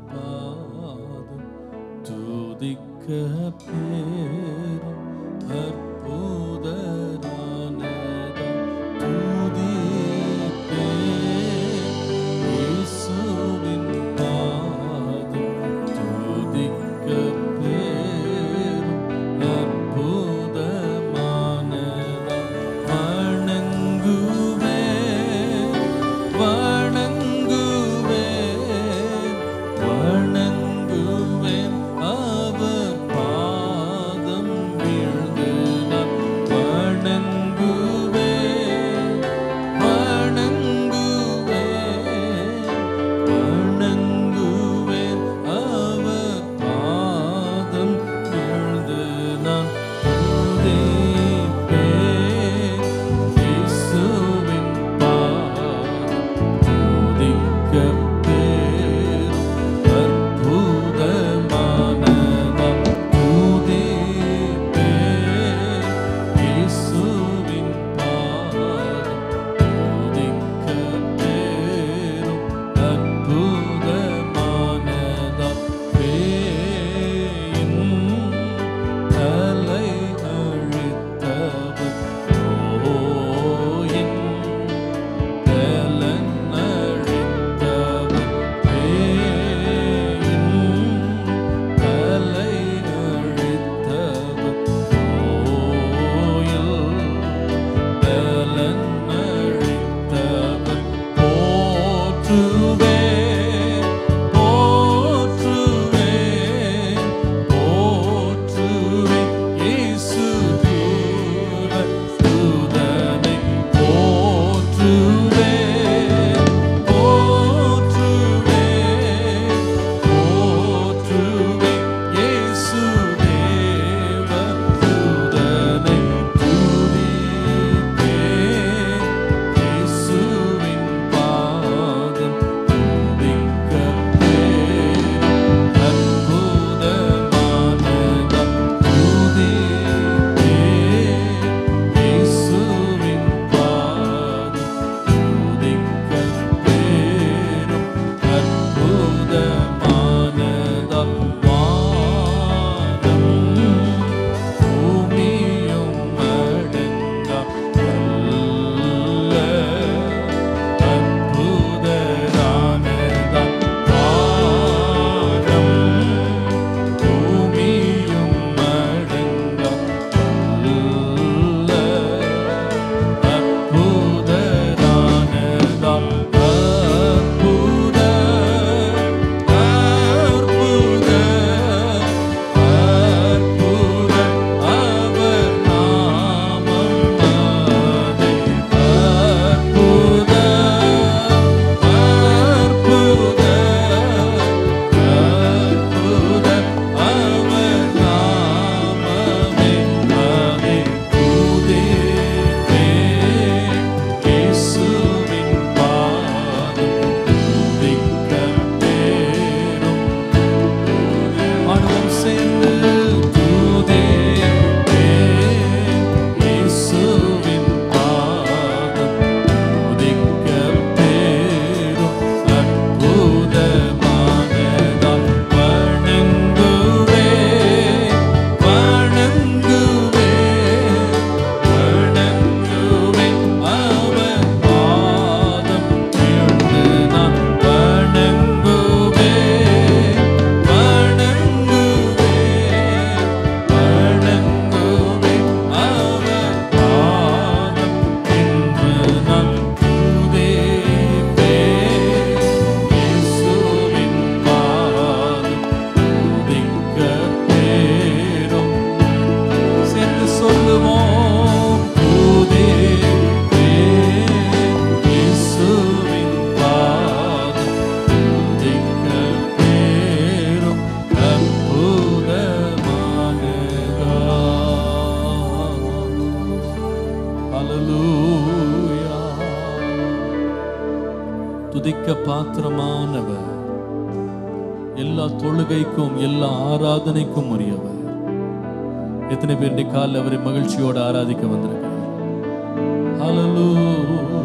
பாதம் துதிக்க பேரும் அற்புதரானதாம் துதிப்பே இயேசுவின் பாதம் துதிக்க பேரும் அற்புதமானதாம் வணங்குவேன் வணங்குவேன் வணங்குவேன் அவர் பாதம் வீழ்ந்து நான் வணங்குவேன் வணங்குவேன் வணங்குவேன் அவர் பாதம் வீழ்ந்து நான் துதிப்பேன் இயேசுவின் பாதம் துதிக்க பேரும் அற்புதமானதாம் துதிப்பேன் இயேசுவின் பாதம் துதிக்க பேரும் அற்புதமானதாம் பேயின் தலை அழித்தவர் நோயின் பலன் அழித்தவர் பேயின் தலை அழித்தவர் நோயில் பலன் அழித்தவர் போற்றுவேன் போற்றுவேன் போற்றுவேன் இயேசு தூதனை போற்றுவேன் போற்றுவேன் போற்றுவேன் இயேசு தேவ தூதனை துதிப்பேன் இயேசுவின் பாதம் துதிக்க பேரும் அற்புதமானதாம் துதிப்பேன் இயேசுவின் பாதம் துதிக்க பேரும் அற்புதமானதாம் வானம் பூமியும் அடங்கா வல்ல அற்புதரானதாம் வானம் பூமியும் அடங்கா வல்ல அற்புதரானதாம் அற்புத அற்புத அற்புத அவர் நாமம் அதே அற்புத அற்புத அற்புத அவர் நாமமே அதே துதிப்பேன் இயேசுவின் பாதம் துதிக்க பேரும் மனம் சேர்ந்து துதிப்பேன் இயேசுவின் பாதம் துதிக்க பேரும் அற்புதமானதாம் வணங்குவேன் வணங்குவேன் வணங்குவேன் அவர் பாதம் வீழ்ந்து நான் வணங்குவேன் வணங்குவேன் வணங்குவேன் அவர் பாதம் இன்று நான் துதிப்பேன் இயேசுவின் பாதம் துதிக்க பேரும் சேர்ந்து சொல்லுவோம் துதிப்பேன் இயேசுவின் பாதம் துதிக்க பேரும் அற்புதமானதாம் ஹல்லேலூயா துதிக்க பாத்திரமானவர் எல்லா தொழுகைக்கும் எல்லா ஆராதனைக்கும் உரியவர் எத்தனை பேருடைய காலில் அவரை மகிழ்ச்சியோடு ஆராதிக்க வந்திருக்கிறார் ஹல்லேலூயா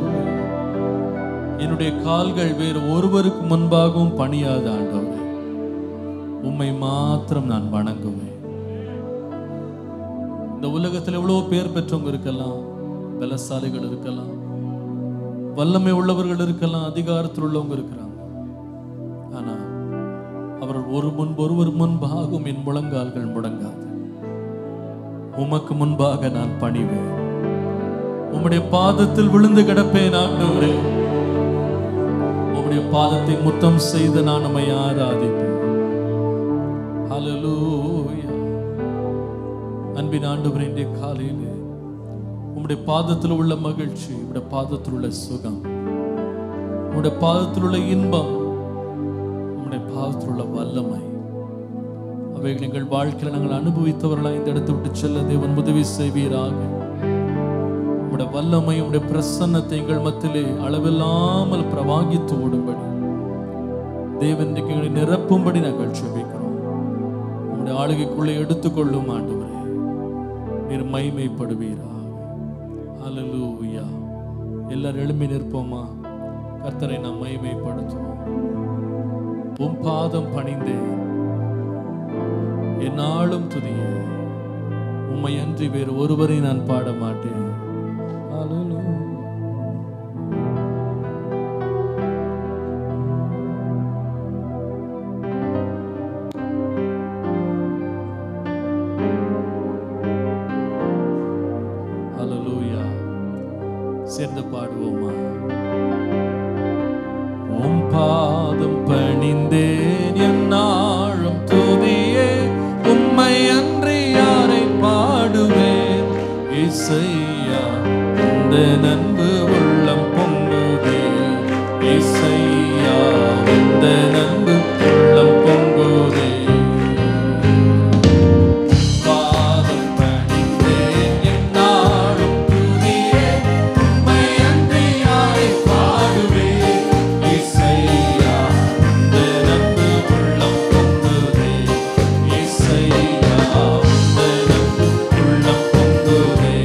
என்னுடைய கால்கள் வேறு ஒருவருக்கு முன்பாகவும் பணியாத ஆண்டவரே உம்மை மாத்திரம் நான் வணங்குவேன். இந்த உலகத்தில் எவ்வளவு பேர் பெற்றவங்க இருக்கலாம், பலசாலிகள் இருக்கலாம், வல்லமை உள்ளவர்கள் இருக்கலாம், அதிகாரத்தில் உள்ளவங்க இருக்கிறாங்க. ஆனா அவர்கள் ஒருவர் முன்பாகவும் என் முழங்கால்கள் முடங்காது. உமக்கு முன்பாக நான் பணிவேன். உம்முடைய பாதத்தில் விழுந்து கிடப்பேன். ஆண்டவரே, உம்முடைய பாதத்தை முத்தம் செய்து நான் நம்மை ஆராதிப்பேன். ஹல்லேலூயா. அன்பின் ஆண்டவரே, இன்றைய காலையிலே உம்முடைய பாதத்தில் உள்ள மகிழ்ச்சி, உம்முடைய பாதத்தில் உள்ள சுகம், உம்முடைய பாதத்தில் உள்ள இன்பம், உம்முடைய பாதத்தில் உள்ள வல்லமை, அவைகள் எங்கள் வாழ்க்கையில் நாங்கள் அனுபவித்தவர்களாக இந்த இடத்தை விட்டு செல்ல தேவன் உதவி செய்வீராக. உம்முடைய வல்லமை, உம்முடைய பிரசன்னத்தை எங்கள் மத்தியிலே அளவில்லாமல் பிரவாகித்து ஓடும்படி தேவன் எங்களை நிரப்பும்படி நாங்கள் ஜெபிக்கிறோம். உம்முடைய ஆளுகைக்குள்ளே எடுத்துக்கொள்ளும் ஆண்டவரே, நீர் மகிமைப்படுவீராக. ஹல்லேலூயா. எல்லாரும் எழும்பி நிற்போமா? கர்த்தரை நாம் மகிமைப்படுத்துவோம். உம் பாதம் பணிந்தேன், என்னாலும் துதியே. உம்மை அன்றி வேறு ஒருவரை நான் பாட மாட்டேன். ஹல்லேலூயா. ஹல்லேலூயா. சேர்ந்து பாடுவோமா? உம் பாதம் பணிந்தேன், என்னாலும் துதியே. உம்மை அன்றி யாரை பாடுவேன்? இசையா, இந்த நன்பு உள்ளம் பொங்குதே. இசையா, இந்த நன்பு உள்ளம் பொங்குதே. பாதம் பணிந்தேன், என்னாலும் துதியே. உம்மை அன்றி யாரை பாடுவேன்? இசையா, இந்த நன்பு உள்ளம் பொங்குதே. இசையா, இந்த நன்பு உள்ளம் பொங்குதே.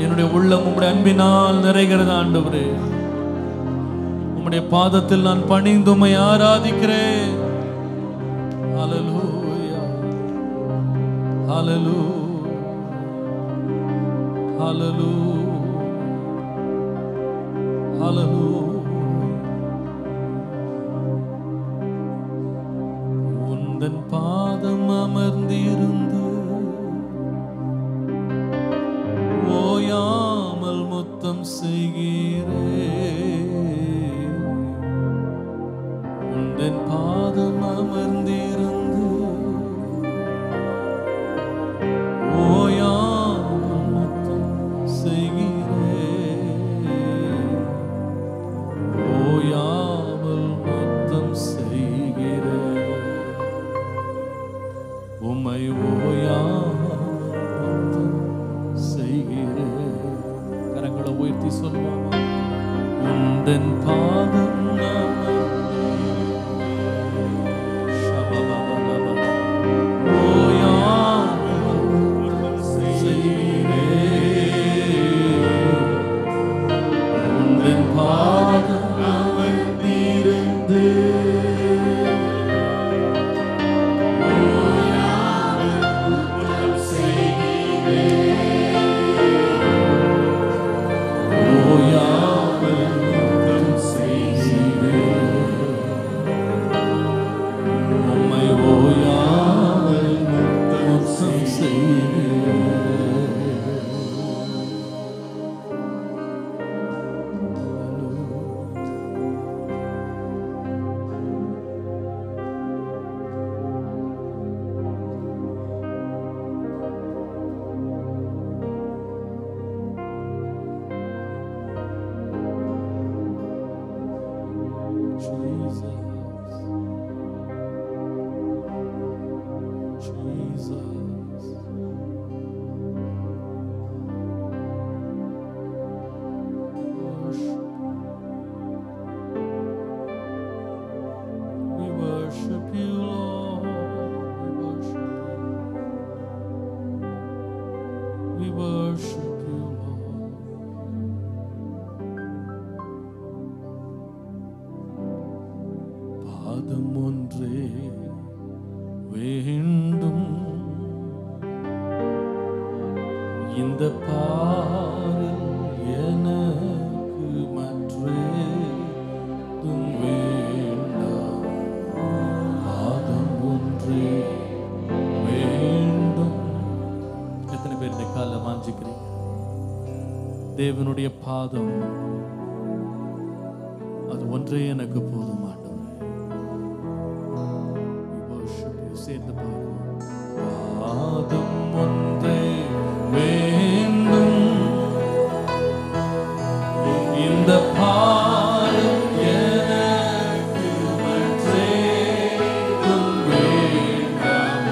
என்னுடைய உள்ளம் உம்முடைய அன்பினால் நிறைகிறது ஆண்டவரே. உம்முடைய பாதத்தில் நான் பணிந்து உம்மை ஆராதிக்கிறேன். ஹல்லேலூயா, ஹல்லேலூயா, ஹல்லேலூயா, ஹல்லேலூயா. உந்தன் பாதம் அமர்ந்திருந்து ஓயாமல் முத்தம் செய்கிறேன். உந்தன் பாதம் அமர்ந்திருந்து ஓயாமல் முத்தம் செய்கிறேன். ஓயாமல் முத்தம் செய்கிறேன். உம்மை ஓயாமல் முத்தம் செய்கிறேன். கரங்களை உயர்த்தி சொல்லுவாங்க. உந்தன் பாதம் பாதம் ஒன்றே இந்த பாரில் எனக்கு மற்றேதும் வேண்டாம், பாதம் ஒன்றே வேண்டும். எத்தனை பேர் இந்த காலைல வாஞ்சிக்கிறீங்க? தேவனுடைய பாதம் அது ஒன்றே எனக்கு போதும் ஆண்டவரே. We worship you. சேர்ந்து பாடுவோம். பாதம் ஒன்றே வேண்டும், இந்த பாதம் எனக்கு மற்றேதும் வேண்டாம்,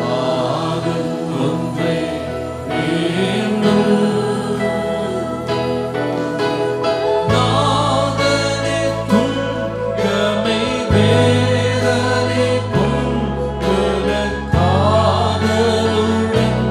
பாதம் ஒன்றே வேண்டும். நாதனே துன்பமே வேதனை பொங்குல காதலுடன்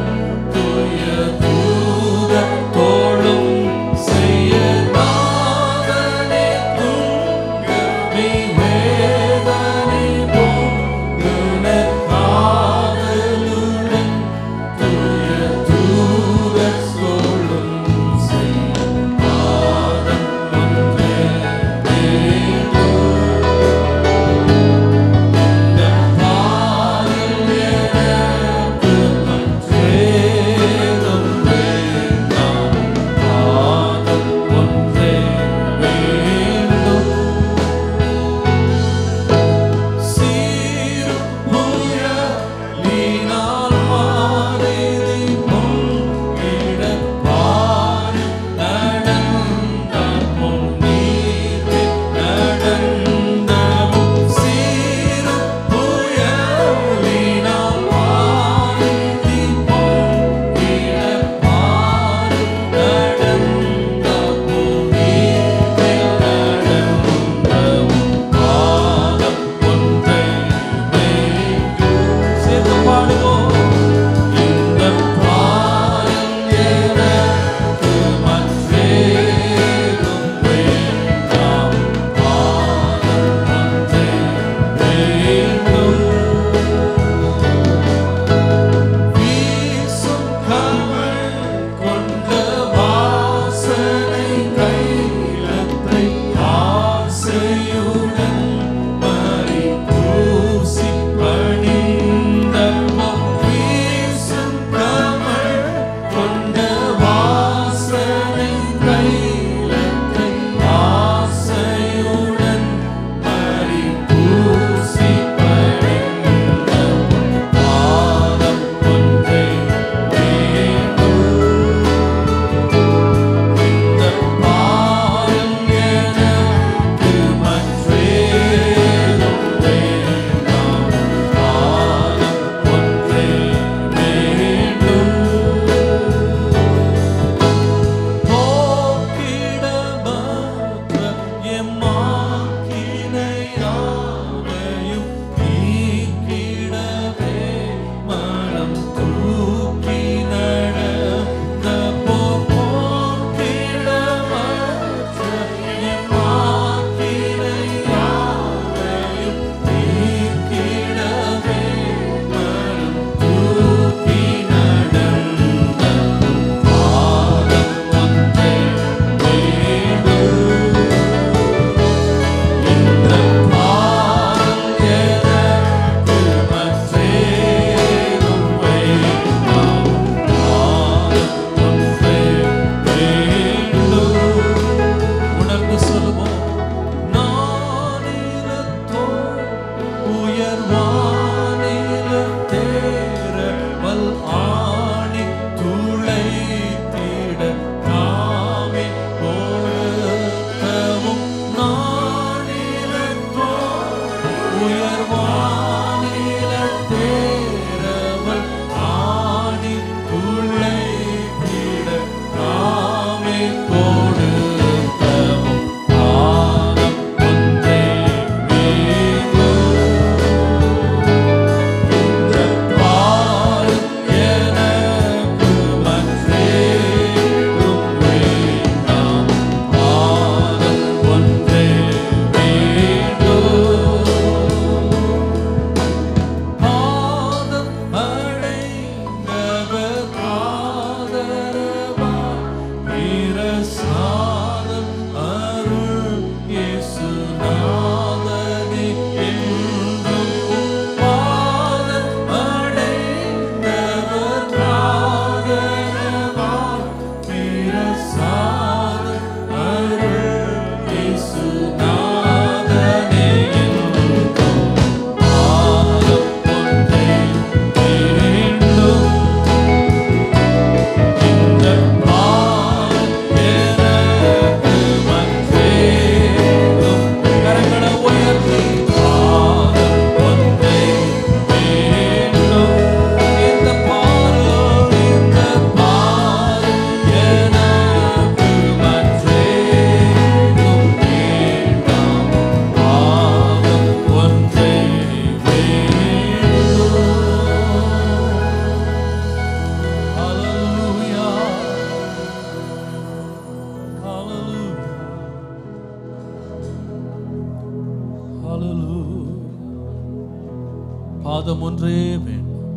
ஒன்றே வேண்டும்,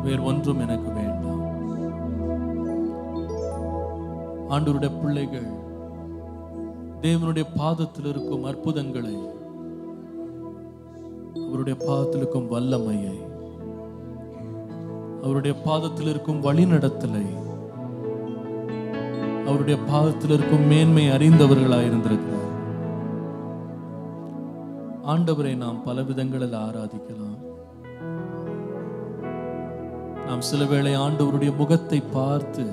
வேறு ஒன்றும் எனக்கு வேண்டாம். ஆண்டவருடைய பிள்ளைகள் தேவனுடைய பாதத்தில் இருக்கும் அற்புதங்களை, அவருடைய பாதத்தில் இருக்கும் வல்லமையை, அவருடைய பாதத்தில் இருக்கும் வழிநடத்தலை, அவருடைய பாதத்தில் இருக்கும் மேன்மை அறிந்தவர்களாய் இருந்திருக்கிறார். ஆண்டவரை நாம் பல விதங்களில் ஆராதிக்கலாம். நாம் சில வேளை ஆண்டவருடைய முகத்தை பார்த்து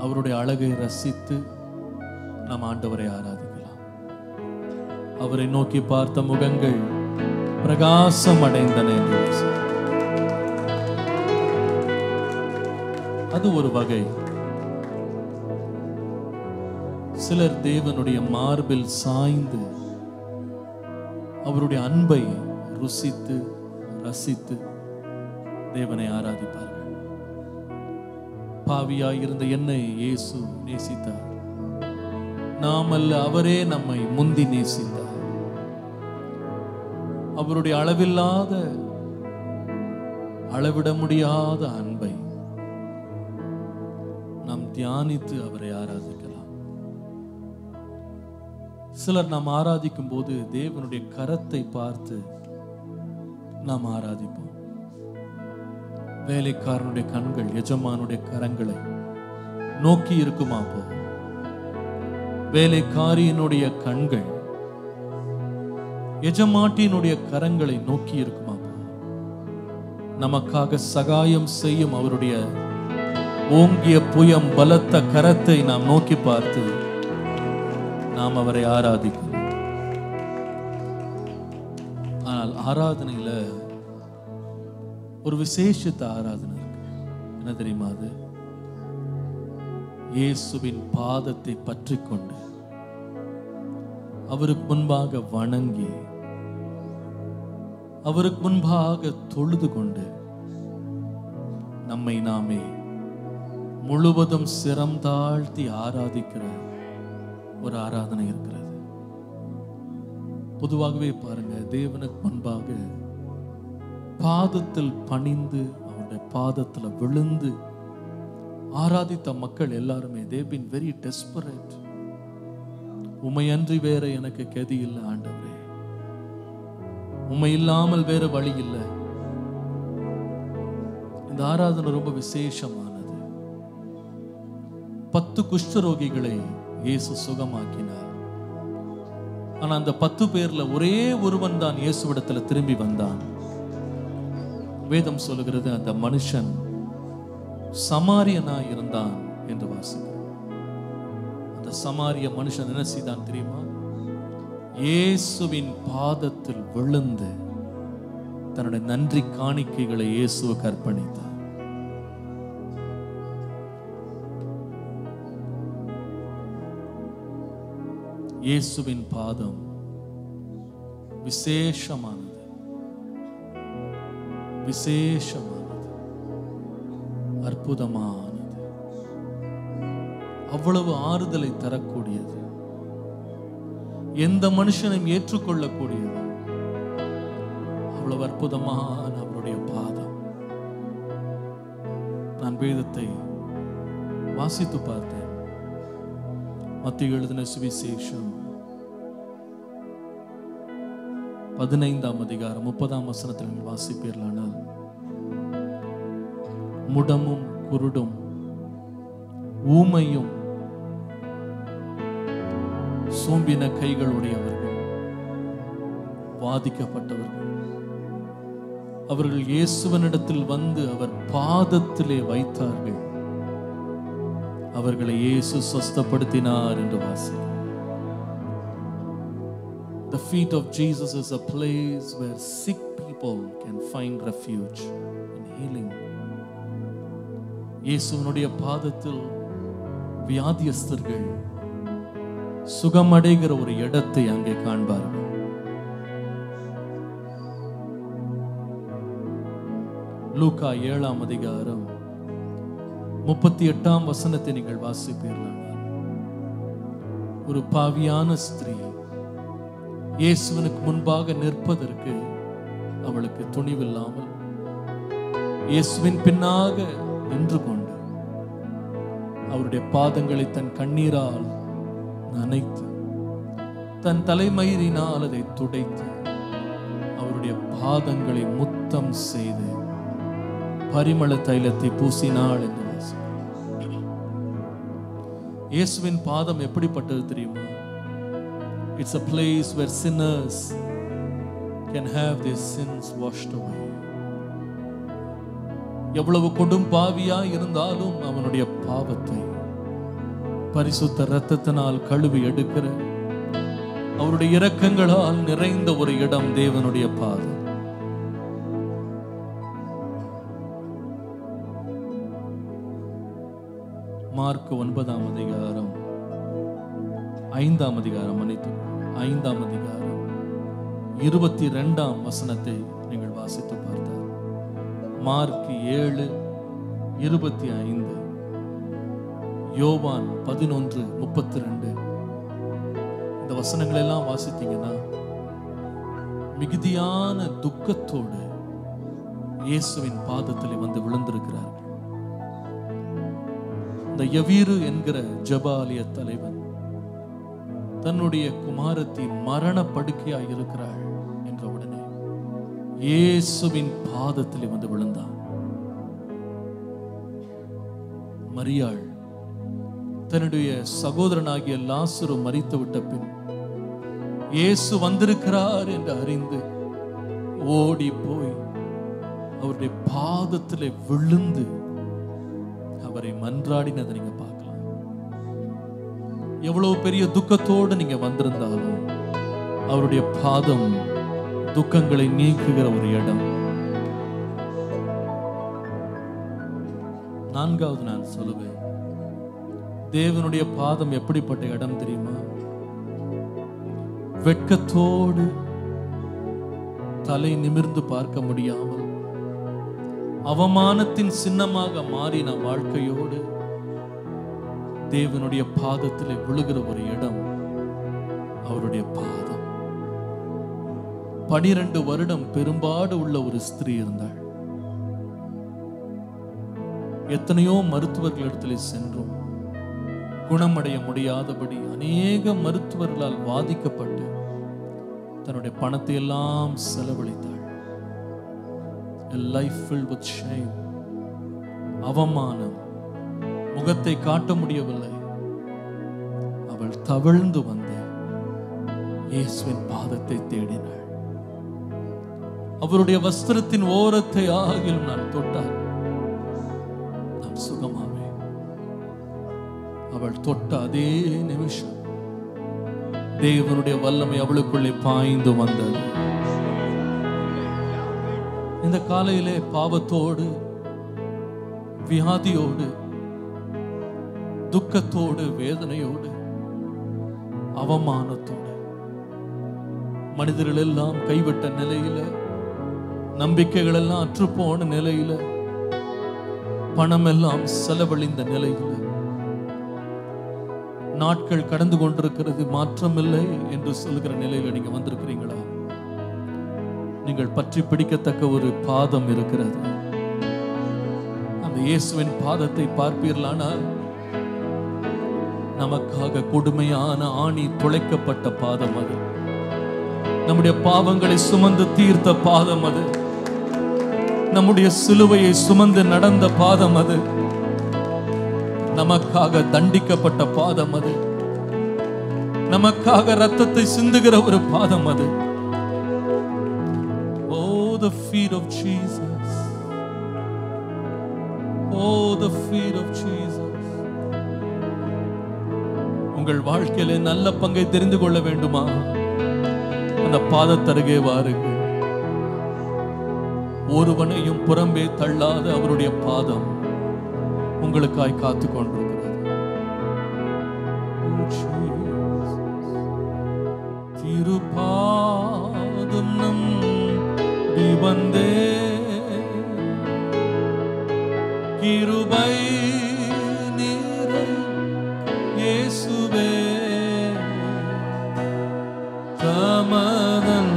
அவருடைய அழகை ரசித்து நாம் ஆண்டவரை ஆராதிக்கலாம். அவரை நோக்கி பார்த்த முகங்கள் பிரகாசம் அடைந்தன என்று அது ஒரு வகை. சிலர் தேவனுடைய மார்பில் சாய்ந்து அவருடைய அன்பை ருசித்து ரசித்து தேவனை ஆராதிப்பார்கள். பாவியாயிருந்த என்னை இயேசு நேசித்தார், நாம் அல்ல அவரே நம்மை முந்தி நேசித்தார். அவருடைய அளவில்லாத அளவிட முடியாத அன்பை நாம் தியானித்து அவரை ஆராதிக்கலாம். சிலர் நாம் ஆராதிக்கும் போது தேவனுடைய கரத்தை பார்த்து நாம் ஆராதிப்போம். வேலைக்காரனுடைய கண்கள் எஜமானுடைய கரங்களை நோக்கி இருக்குமா போகும், வேலைக்காரியினுடைய கண்கள் எஜமாட்டியினுடைய கரங்களை நோக்கி இருக்குமா போகும். நமக்காக சகாயம் செய்யும் அவருடைய ஓங்கிய புயம் பலத்த கரத்தை நாம் நோக்கி பார்த்து நாம் அவரை ஆராதிக்கிறோம். ஆனால் ஆராதனையில ஒரு விசேஷத்த ஆராதனை இருக்கு. என்ன தெரியுமா? அது இயேசுவின் பாதத்தை பற்றி கொண்டு அவருக்கு முன்பாக வணங்கி அவருக்கு முன்பாக தொழுது கொண்டு நம்மை நாமே முழுவதும் சிரம் தாழ்த்தி ஆராதிக்கிற ஒரு ஆராதனை இருக்கிறது. பொதுவாகவே பாருங்க, தேவனுக்கு முன்பாக பாதத்தில் பணிந்து அவருடைய பாதத்தில் விழுந்து ஆராதித்த மக்கள் எல்லாருமே they been very desperate. உம்மையன்றி வேற எனக்கு கதி இல்லை ஆண்டவரே, உம்மை இல்லாமல் வேற வழி இல்லை. இந்த ஆராதனை ரொம்ப விசேஷமானது. 10 குஷ்டரோகிகளை இயேசு சுகமாக்கினார். ஆனா அந்த 10 பேர்ல ஒரே ஒருவன் தான் இயேசுவிடத்துல திரும்பி வந்தான். வேதம் சொல்லுகிறது அந்த மனுஷன் சமாரியனா இருந்தான் என்று வாசிக்கிறோம். அந்த சமாரிய மனுஷன் என்ன செய்தான் தெரியுமா? இயேசுவின் பாதத்தில் விழுந்து தன்னுடைய நன்றி காணிக்கைகளை இயேசுவுக்கு அர்ப்பணித்தார். இயேசுவின் பாதம் விசேஷமானது, விசேஷமானது, அற்புதமானது, அவ்வளவு ஆறுதலை தரக்கூடியது, எந்த மனுஷனையும் ஏற்றுக்கொள்ளக்கூடியது. அவ்வளவு அற்புதமான அவருடைய பாதம். நான் வேதத்தை வாசித்து பார்த்தேன். மத்தேயு எழுதின சுவிசேஷம் 15ஆம் அதிகாரம் 30ஆம் வசனத்தில் நீங்கள் வாசிப்பீர்களானால், முடமும் குருடும் ஊமையும் சோம்பின கைகளுடையவர்கள் வாதிக்கப்பட்டவர்கள் அவர்கள் இயேசுவனிடத்தில் வந்து அவர் பாதத்திலே வைத்தார்கள். அவர்களை இயேசு சுஸ்தப்படுத்தினார் என்று வாசிக்கிறோம். The feet of Jesus is a place where sick people can find refuge and healing. இயேசுவினுடைய பாதத்தில் வியாதியஸ்தர்கள் சுகமடைகிற ஒரு இடத்தை அங்கே காண்பார்கள். லூக்கா 7ஆம் அதிகாரம் 38ஆம் வசனத்தை நீங்கள் வாசிப்பீர்கள். ஒரு பாவியான ஸ்திரீ இயேசுவினுக்கு முன்பாக நிற்பதற்கு அவளுக்கு துணிவில்லாமல் இயேசுவின் பின்னாக நின்று கொண்டு அவருடைய பாதங்களை தன் கண்ணீரால் நனைத்து தன் தலைமயிரினால் அதை துடைத்து அவருடைய பாதங்களை முத்தம் செய்து பரிமள தைலத்தை பூசினாள் என்று இயேசுவின் பாதம் எப்படிப்பட்டது தெரியுமா? It's a place where sinners can have their sins washed away. எவ்வளவு கொடும் பாவியா இருந்தாலும் அவனுடைய பாவத்தை பரிசுத்த இரத்தத்தினால் கழுவி எடுக்கிற அவருடைய இரக்கங்களால் நிறைந்த ஒரு இடம் தேவனுடைய பாதம். மார்க் 9ஆம் அதிகாரம் 5ஆம் அதிகாரம் 22ஆம் வசனத்தை நீங்கள் வாசித்து பார்த்தால், மார்க் 7:25, யோவான் 11:32 இந்த வசனங்கள் எல்லாம் வாசித்தீங்கன்னா மிகுதியான துக்கத்தோடு இயேசுவின் பாதத்தில் வந்து விழுந்திருக்கிறார்கள். இந்த யவீரு என்கிற ஜெபாலய தலைவன் தன்னுடைய குமாரத்தி மரண படுக்கையாய் இருக்கிறாள் என்ற உடனே இயேசுவின் பாதத்தில் வந்து விழுந்தான். மரியாள் தன்னுடைய சகோதரனாகிய லாசரு மரித்து விட்ட பின் இயேசு வந்திருக்கிறார் என்று அறிந்து ஓடி போய் அவருடைய பாதத்திலே விழுந்து அவரை மன்றாடினதை நீங்க பார்க்கலாம். எவ்வளவு பெரிய துக்கத்தோடு நீங்க வந்திருந்தாலும் அவருடைய பாதம் துக்கங்களை நீக்குகிற ஒரு இடம். நான்காவது நான் சொல்லுவேன், தேவனுடைய பாதம் எப்படிப்பட்ட இடம் தெரியுமா? வெட்கத்தோடு தலை நிமிர்ந்து பார்க்க முடியாமல் அவமானத்தின் சின்னமாக மாறின வாழ்க்கையோடு தேவனுடைய பாதத்திலே விழுகிற ஒரு இடம் அவருடைய பாதம். 12 வருடம் பெரும்பாடு உள்ள ஒரு ஸ்திரீ இருந்தாள். எத்தனையோ மருத்துவர்களிடத்திலே சென்றும் குணமடைய முடியாதபடி அநேக மருத்துவர்களால் வாதிக்கப்பட்டு தன்னுடைய பணத்தை எல்லாம் செலவழித்தாள். A life filled with shame. அவமானம், முகத்தை காட்ட முடியவில்லை. அவள் தவழ்ந்து வந்து இயேசுவின் பாதத்தை தேடினாள். அவருடைய வஸ்திரத்தின் ஓரத்தை ஆகிலும் நான் தொட்டால் நான் சுகமாவேன். அவள் தொட்ட அதே நிமிஷம் தேவனுடைய வல்லமை அவளுக்குள்ளே பாய்ந்து வந்தது. இந்த காலையிலே பாவத்தோடு, வியாதியோடு, துக்கத்தோடு, வேதனையோடு, அவமானத்தோடு, மனிதர்கள் எல்லாம் கைவிட்ட நிலையில, நம்பிக்கைகள் எல்லாம் அற்றுப்போன நிலையில, பணம் எல்லாம் செலவழிந்த நிலையில, நாட்கள் கடந்து கொண்டிருக்கிறது, மாற்றமில்லை என்று சொல்கிற நிலையில நீங்க வந்திருக்கிறீங்களா? நீங்கள் பற்றி பிடிக்கத்தக்க ஒரு பாதம் இருக்கிறது. அந்த இயேசுவின் பாதத்தை பார்ப்பீர்களானால் நமக்காக கொடுமையான ஆணி துளைக்கப்பட்ட பாதம் அது. நம்முடைய பாவங்களை சுமந்து தீர்த்த பாதம் அது. நம்முடைய சிலுவையை சுமந்து நடந்த பாதம் அது. நமக்காக தண்டிக்கப்பட்ட பாதம் அது. நமக்காக ரத்தத்தை சிந்துகிற ஒரு பாதம் அது. The feet of Jesus. Oh, the feet of Jesus. உங்கள் வாழ்க்கையிலே நல்ல பங்கை தெரிந்து கொள்ள வேண்டுமா? அந்த பாதத்தருகே வாருங்கள். ஒருவனையும் புறம்பே தள்ளாத அவருடைய பாதம் உங்களுக்காய் காத்து கொண்டிருக்கிறது. திருப்பாதம் நம் வந்தே கிருபை நீரை இயேசுவே தமதன்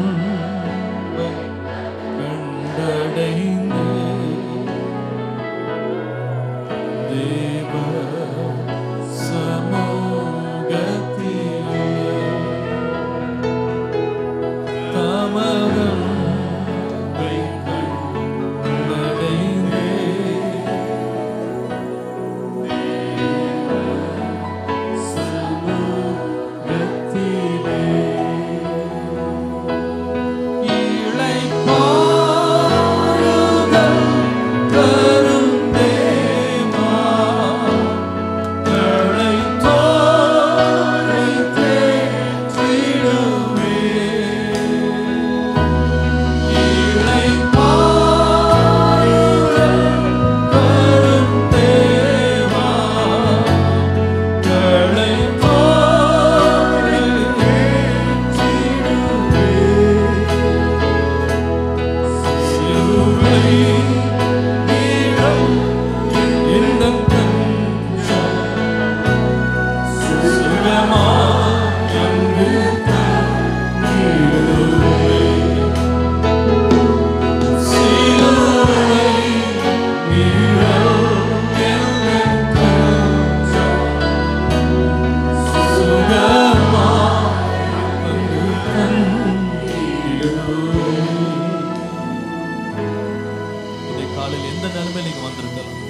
அந்த நிலைமையில நீங்க வந்திருக்கலாம்.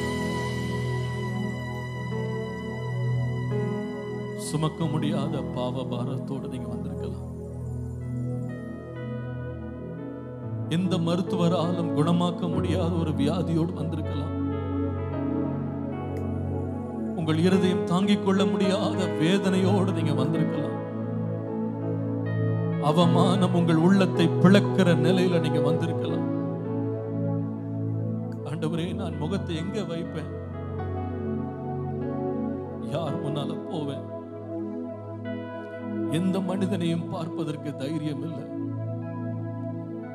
சுமக்க முடியாத பாவ பாரத்தோடு நீங்க வந்திருக்கலாம். எந்த மருத்துவராலும் குணமாக்க முடியாத ஒரு வியாதியோடு வந்திருக்கலாம். உங்கள் இருதயம் தாங்கிக் கொள்ள முடியாத வேதனையோடு நீங்க வந்திருக்கலாம். அவமானம் உங்கள் உள்ளத்தை பிளக்கிற நிலையில நீங்க வந்திருக்கலாம். ஆண்டவரே, நான் முகத்தை எங்க வைப்பேன்? யார் முன்னால போவேன்? எந்த மனிதனையும் பார்ப்பதற்கு தைரியம் இல்லை.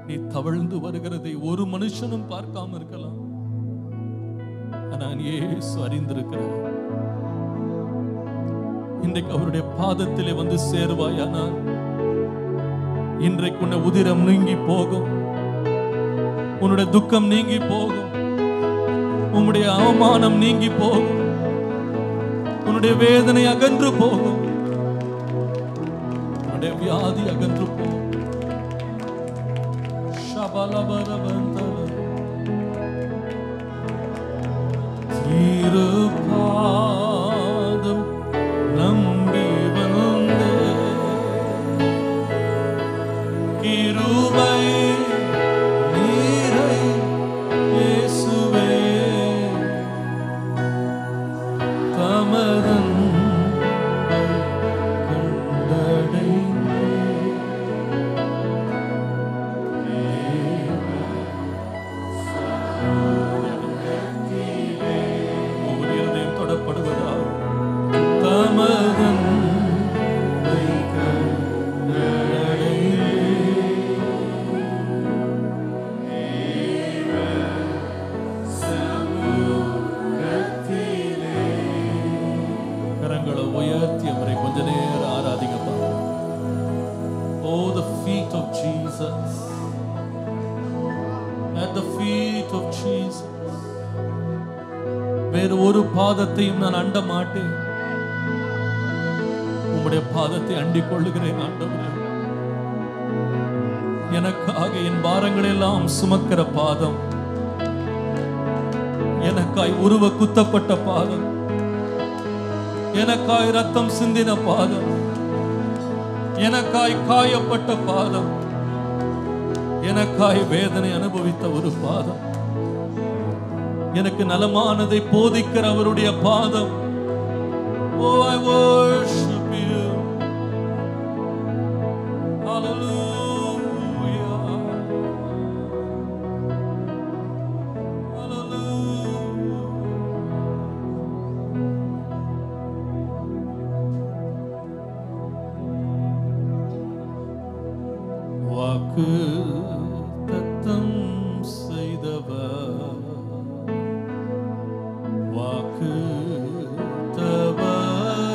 நீ தவழ்ந்து வருகிறதை ஒரு மனுஷனும் பார்க்காம இருக்கலாம். நான் இயேசு அறிந்திருக்கிறேன். இன்றைக்கு அவருடைய பாதத்திலே வந்து சேருவாயானால் இன்றைக்கு உன்னை உதிரம் நீங்கி போகும், உன்னுடைய துக்கம் நீங்கி போகும், உன்னுடைய அவமானம் நீங்கி போகும், உன்னுடைய வேதனை அகன்று போகும், உன்னுடைய வியாதி அகன்று போகும். திருப்பாதம் நம்பி வந்தே கிருபை நீரை இயேசுவே தமதன் வேறு ஒரு பாதத்தையும் நான் அண்ட மாட்டேன். உம்முடைய பாதத்தை அண்டிக் கொள்ளுகிறேன் ஆண்டவரே. எனக்காக என் பாரங்கள் எல்லாம் சுமக்கிற பாதம், எனக்காய் உருவ குத்தப்பட்ட பாதம், எனக்காய் ரத்தம் சிந்தின பாதம், எனக்காய் காயப்பட்ட பாதம், எனக்காய் வேதனை அனுபவித்த ஒரு பாதம், எனக்கு நலமானதை போதிக்கிற அவருடைய பாதம். Oh, I worship you. Hallelujah. Hallelujah. வாக்கு தத்தம் செய்தவர், வாக்கு தவறிடார்,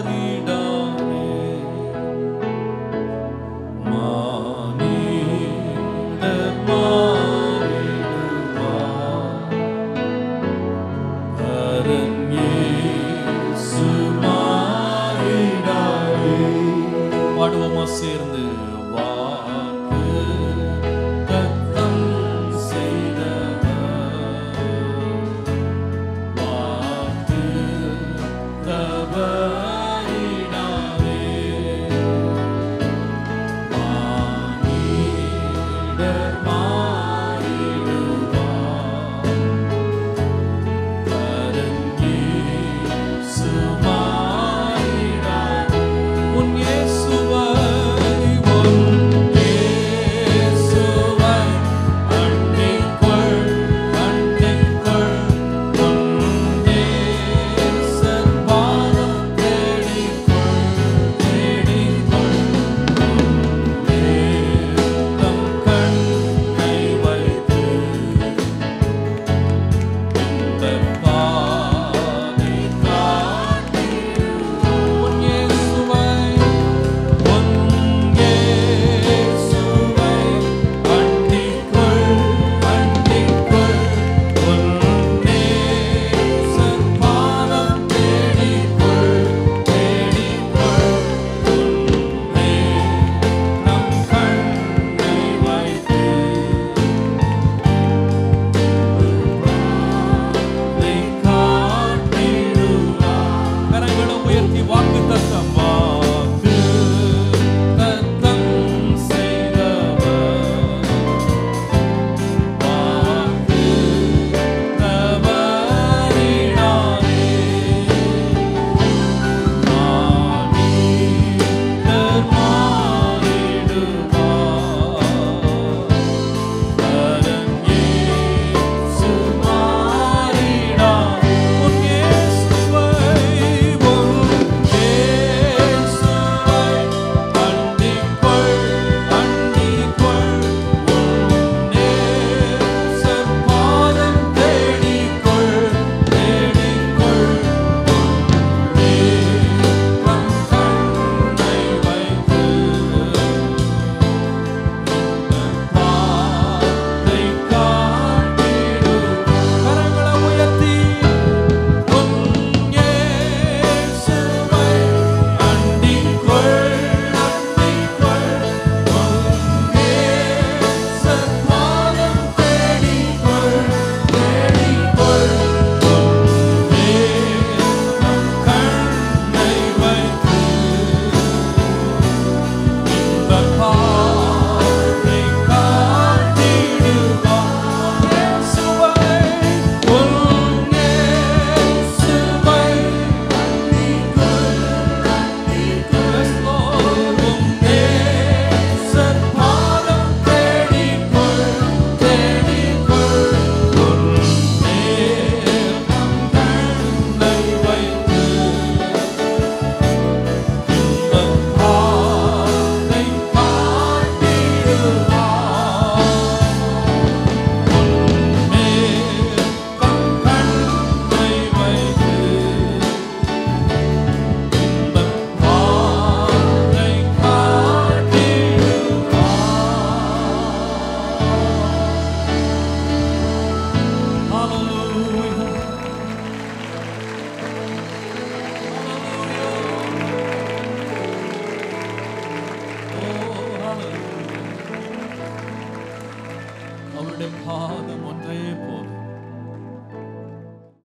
அவருடைய பாதம் ஒன்றே போதும்.